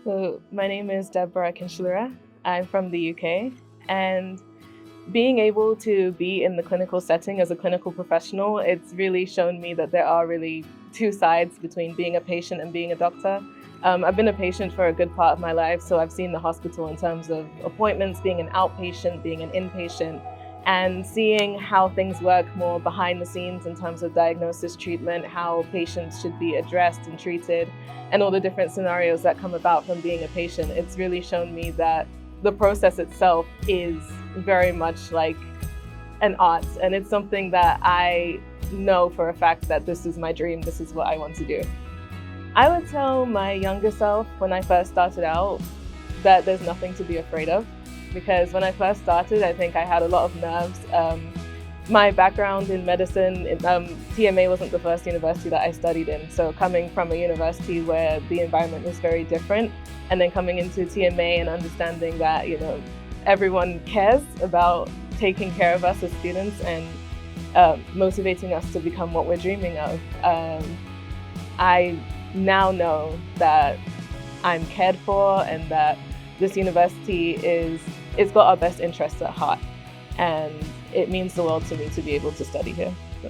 So my name is Deborah Akinsulire. I'm from the UK, and being able to be in the clinical setting as a clinical professional, it's really shown me that there are really two sides between being a patient and being a doctor. I've been a patient for a good part of my life, so I've seen the hospital in terms of appointments, being an outpatient, being an inpatient, and seeing how things work more behind the scenes in terms of diagnosis, treatment, how patients should be addressed and treated, and all the different scenarios that come about from being a patient. It's really shown me that the process itself is very much like an art, and it's something that I know for a fact that this is my dream, this is what I want to do. I would tell my younger self when I first started out that there's nothing to be afraid of, because when I first started, I think I had a lot of nerves. My background in medicine, TMA wasn't the first university that I studied in, so coming from a university where the environment was very different, and then coming into TMA and understanding that, everyone cares about taking care of us as students and motivating us to become what we're dreaming of. I now know that I'm cared for and that this university it's got our best interests at heart, and it means the world to me to be able to study here. So.